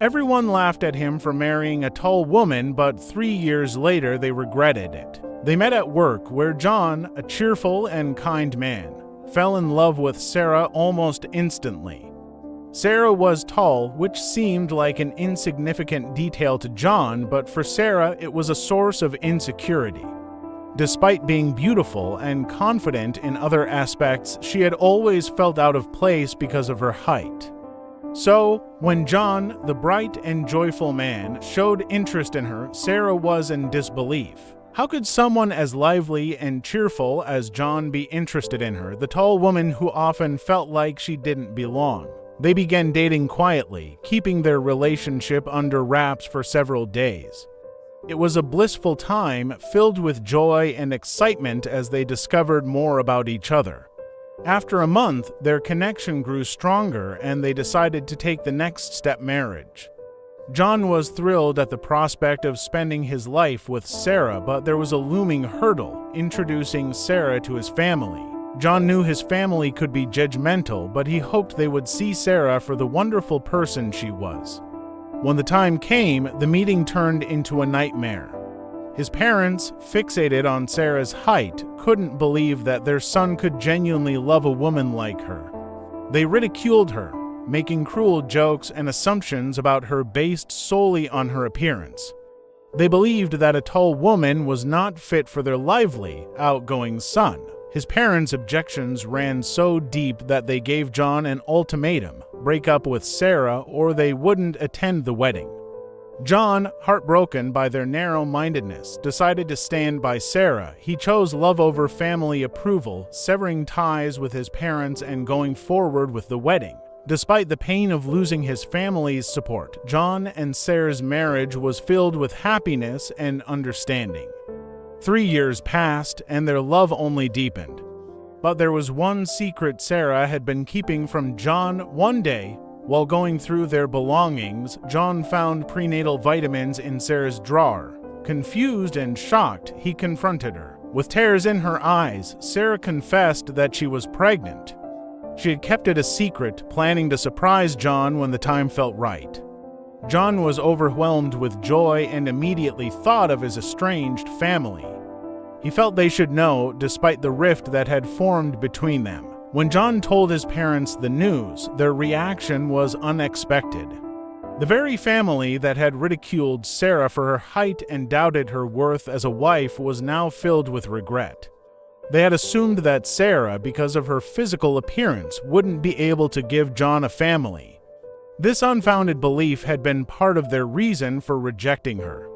Everyone laughed at him for marrying a tall woman, but 3 years later they regretted it. They met at work, where John, a cheerful and kind man, fell in love with Sarah almost instantly. Sarah was tall, which seemed like an insignificant detail to John, but for Sarah it was a source of insecurity. Despite being beautiful and confident in other aspects, she had always felt out of place because of her height. So, when John, the bright and joyful man, showed interest in her, Sarah was in disbelief. How could someone as lively and cheerful as John be interested in her, the tall woman who often felt like she didn't belong? They began dating quietly, keeping their relationship under wraps for several days. It was a blissful time, filled with joy and excitement as they discovered more about each other. After a month, their connection grew stronger and they decided to take the next step: marriage. John was thrilled at the prospect of spending his life with Sarah, but there was a looming hurdle: introducing Sarah to his family. John knew his family could be judgmental, but he hoped they would see Sarah for the wonderful person she was. When the time came, the meeting turned into a nightmare. His parents, fixated on Sarah's height, couldn't believe that their son could genuinely love a woman like her. They ridiculed her, making cruel jokes and assumptions about her based solely on her appearance. They believed that a tall woman was not fit for their lively, outgoing son. His parents' objections ran so deep that they gave John an ultimatum: break up with Sarah or they wouldn't attend the wedding. John, heartbroken by their narrow-mindedness, decided to stand by Sarah. He chose love over family approval, severing ties with his parents and going forward with the wedding. Despite the pain of losing his family's support, John and Sarah's marriage was filled with happiness and understanding. 3 years passed, and their love only deepened. But there was one secret Sarah had been keeping from John. One day, while going through their belongings, John found prenatal vitamins in Sarah's drawer. Confused and shocked, he confronted her. With tears in her eyes, Sarah confessed that she was pregnant. She had kept it a secret, planning to surprise John when the time felt right. John was overwhelmed with joy and immediately thought of his estranged family. He felt they should know, despite the rift that had formed between them. When John told his parents the news, their reaction was unexpected. The very family that had ridiculed Sarah for her height and doubted her worth as a wife was now filled with regret. They had assumed that Sarah, because of her physical appearance, wouldn't be able to give John a family. This unfounded belief had been part of their reason for rejecting her.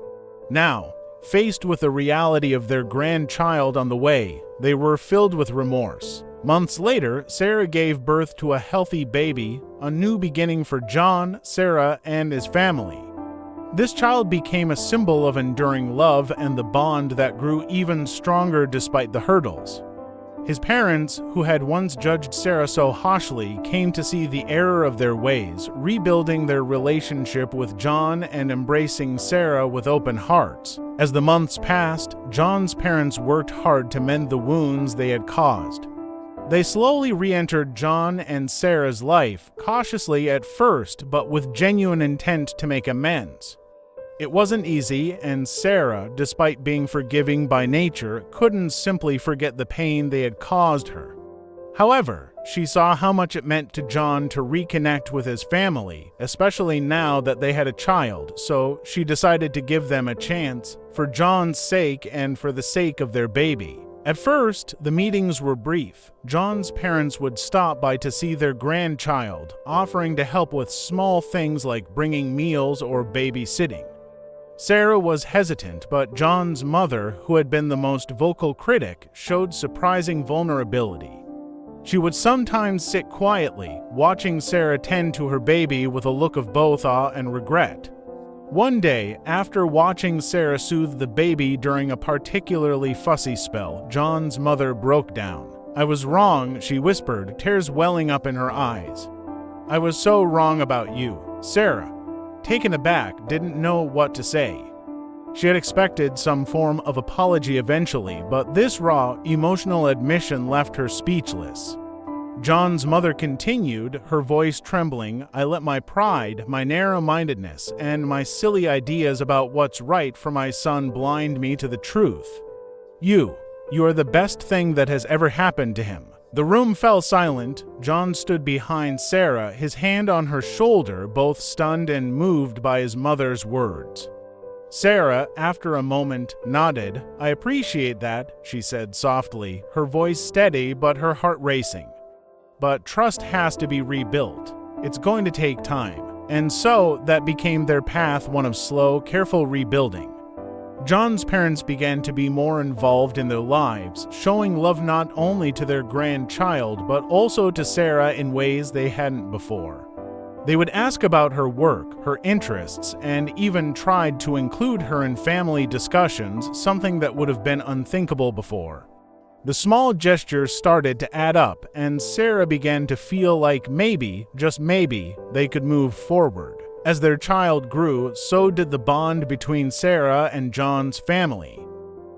Now, faced with the reality of their grandchild on the way, they were filled with remorse. Months later, Sarah gave birth to a healthy baby, a new beginning for John, Sarah, and his family. This child became a symbol of enduring love and the bond that grew even stronger despite the hurdles. His parents, who had once judged Sarah so harshly, came to see the error of their ways, rebuilding their relationship with John and embracing Sarah with open hearts. As the months passed, John's parents worked hard to mend the wounds they had caused. They slowly re-entered John and Sarah's life, cautiously at first, but with genuine intent to make amends. It wasn't easy, and Sarah, despite being forgiving by nature, couldn't simply forget the pain they had caused her. However, she saw how much it meant to John to reconnect with his family, especially now that they had a child, so she decided to give them a chance, for John's sake and for the sake of their baby. At first, the meetings were brief. John's parents would stop by to see their grandchild, offering to help with small things like bringing meals or babysitting. Sarah was hesitant, but John's mother, who had been the most vocal critic, showed surprising vulnerability. She would sometimes sit quietly, watching Sarah tend to her baby with a look of both awe and regret. One day, after watching Sarah soothe the baby during a particularly fussy spell, John's mother broke down. "I was wrong," she whispered, tears welling up in her eyes. "I was so wrong about you." Sarah, taken aback, didn't know what to say. She had expected some form of apology eventually, but this raw, emotional admission left her speechless. John's mother continued, her voice trembling, "I let my pride, my narrow-mindedness, and my silly ideas about what's right for my son blind me to the truth. You are the best thing that has ever happened to him." The room fell silent. John stood behind Sarah, his hand on her shoulder, both stunned and moved by his mother's words. Sarah, after a moment, nodded. "I appreciate that," she said softly, her voice steady but her heart racing. "But trust has to be rebuilt. It's going to take time." And so that became their path, one of slow, careful rebuilding. John's parents began to be more involved in their lives, showing love not only to their grandchild but also to Sarah in ways they hadn't before. They would ask about her work, her interests, and even tried to include her in family discussions, something that would have been unthinkable before. The small gestures started to add up, and Sarah began to feel like maybe, just maybe, they could move forward. As their child grew, so did the bond between Sarah and John's family.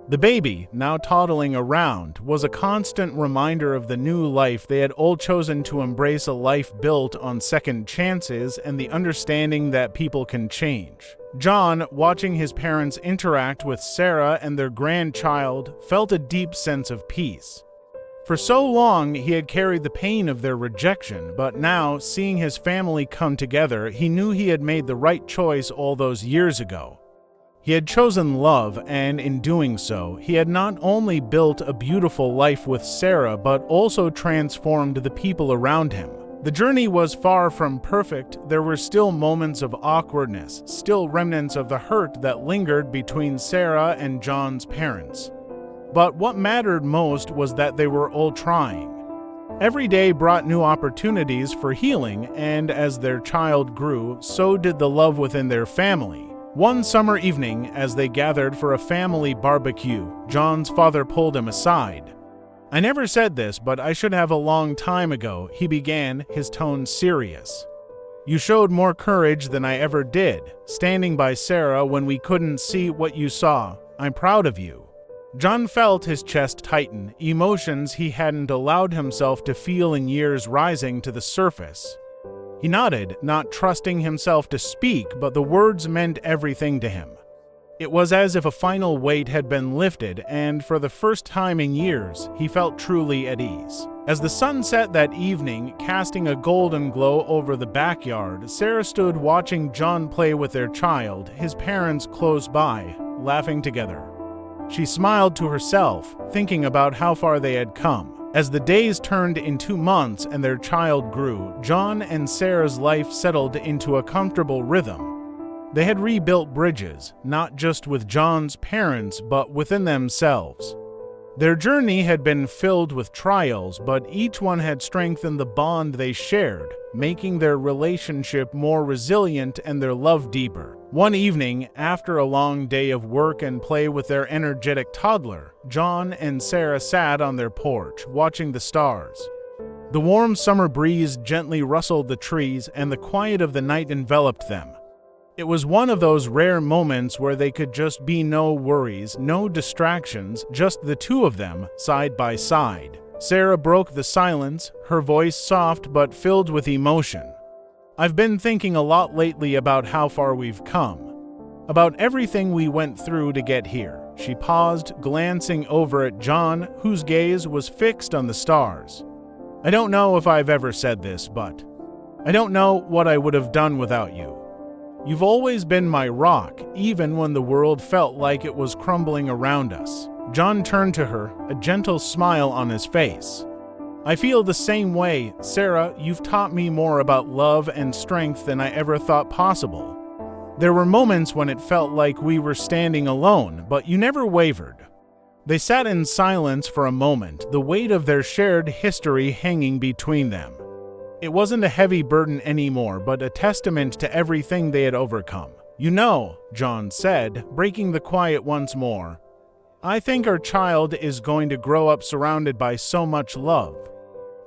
The baby, now toddling around, was a constant reminder of the new life they had all chosen to embrace, a life built on second chances and the understanding that people can change. John, watching his parents interact with Sarah and their grandchild, felt a deep sense of peace. For so long, he had carried the pain of their rejection, but now, seeing his family come together, he knew he had made the right choice all those years ago. He had chosen love, and in doing so, he had not only built a beautiful life with Sarah, but also transformed the people around him. The journey was far from perfect. There were still moments of awkwardness, still remnants of the hurt that lingered between Sarah and John's parents. But what mattered most was that they were all trying. Every day brought new opportunities for healing, and as their child grew, so did the love within their family. One summer evening, as they gathered for a family barbecue, John's father pulled him aside. "I never said this, but I should have a long time ago," he began, his tone serious. "You showed more courage than I ever did, standing by Sarah when we couldn't see what you saw. I'm proud of you." John felt his chest tighten, emotions he hadn't allowed himself to feel in years rising to the surface. He nodded, not trusting himself to speak, but the words meant everything to him. It was as if a final weight had been lifted, and for the first time in years, he felt truly at ease. As the sun set that evening, casting a golden glow over the backyard, Sarah stood watching John play with their child, his parents close by, laughing together. She smiled to herself, thinking about how far they had come. As the days turned into months and their child grew, John and Sarah's life settled into a comfortable rhythm. They had rebuilt bridges, not just with John's parents, but within themselves. Their journey had been filled with trials, but each one had strengthened the bond they shared, making their relationship more resilient and their love deeper. One evening, after a long day of work and play with their energetic toddler, John and Sarah sat on their porch, watching the stars. The warm summer breeze gently rustled the trees, and the quiet of the night enveloped them. It was one of those rare moments where they could just be, no worries, no distractions, just the two of them, side by side. Sarah broke the silence, her voice soft but filled with emotion. "I've been thinking a lot lately about how far we've come. About everything we went through to get here." She paused, glancing over at John, whose gaze was fixed on the stars. "I don't know if I've ever said this, but I don't know what I would have done without you. You've always been my rock, even when the world felt like it was crumbling around us." John turned to her, a gentle smile on his face. "I feel the same way, Sarah. You've taught me more about love and strength than I ever thought possible. There were moments when it felt like we were standing alone, but you never wavered." They sat in silence for a moment, the weight of their shared history hanging between them. It wasn't a heavy burden anymore, but a testament to everything they had overcome. "You know," John said, breaking the quiet once more, "I think our child is going to grow up surrounded by so much love.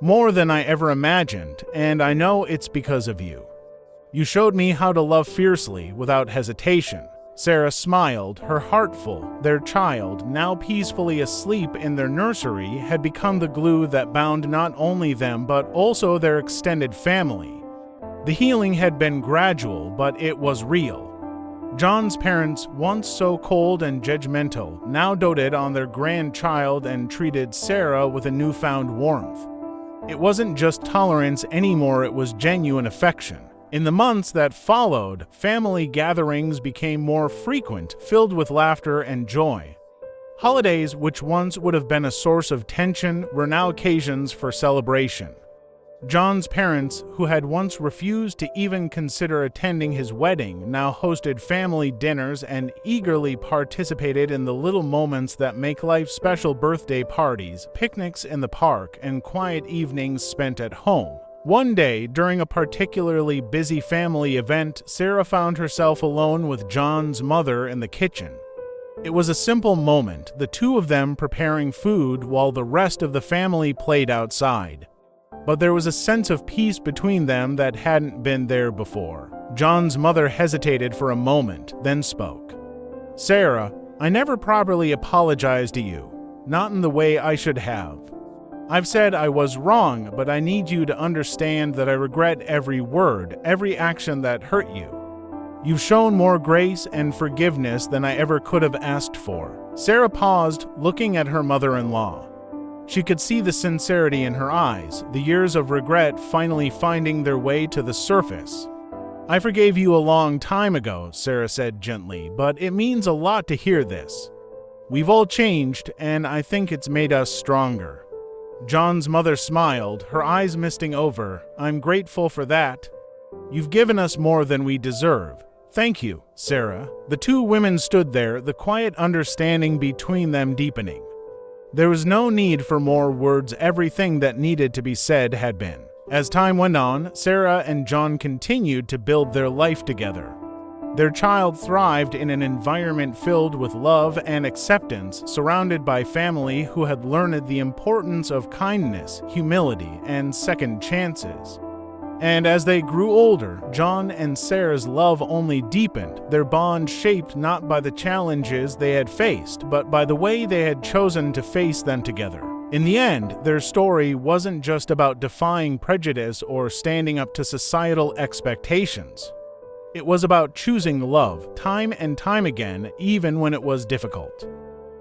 More than I ever imagined, and I know it's because of you. You showed me how to love fiercely, without hesitation." Sarah smiled, her heart full. Their child, now peacefully asleep in their nursery, had become the glue that bound not only them but also their extended family. The healing had been gradual, but it was real. John's parents, once so cold and judgmental, now doted on their grandchild and treated Sarah with a newfound warmth. It wasn't just tolerance anymore, it was genuine affection. In the months that followed, family gatherings became more frequent, filled with laughter and joy. Holidays, which once would have been a source of tension, were now occasions for celebration. John's parents, who had once refused to even consider attending his wedding, now hosted family dinners and eagerly participated in the little moments that make life special: birthday parties, picnics in the park, and quiet evenings spent at home. One day, during a particularly busy family event, Sarah found herself alone with John's mother in the kitchen. It was a simple moment, the two of them preparing food while the rest of the family played outside. But there was a sense of peace between them that hadn't been there before. John's mother hesitated for a moment, then spoke. "Sarah, I never properly apologized to you, not in the way I should have. I've said I was wrong, but I need you to understand that I regret every word, every action that hurt you. You've shown more grace and forgiveness than I ever could have asked for." Sarah paused, looking at her mother-in-law. She could see the sincerity in her eyes, the years of regret finally finding their way to the surface. "I forgave you a long time ago," Sarah said gently, "but it means a lot to hear this. We've all changed, and I think it's made us stronger." John's mother smiled, her eyes misting over. "I'm grateful for that. You've given us more than we deserve. Thank you, Sarah." The two women stood there, the quiet understanding between them deepening. There was no need for more words, everything that needed to be said had been. As time went on, Sarah and John continued to build their life together. Their child thrived in an environment filled with love and acceptance, surrounded by family who had learned the importance of kindness, humility, and second chances. And as they grew older, John and Sarah's love only deepened, their bond shaped not by the challenges they had faced, but by the way they had chosen to face them together. In the end, their story wasn't just about defying prejudice or standing up to societal expectations. It was about choosing love, time and time again, even when it was difficult.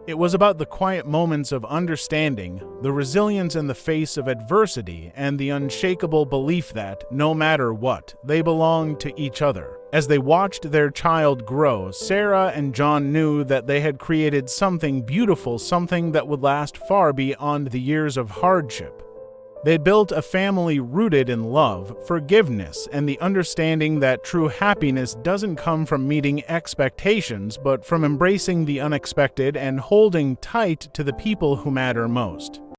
It was about the quiet moments of understanding, the resilience in the face of adversity, and the unshakable belief that, no matter what, they belonged to each other. As they watched their child grow, Sarah and John knew that they had created something beautiful, something that would last far beyond the years of hardship. They built a family rooted in love, forgiveness, and the understanding that true happiness doesn't come from meeting expectations, but from embracing the unexpected and holding tight to the people who matter most.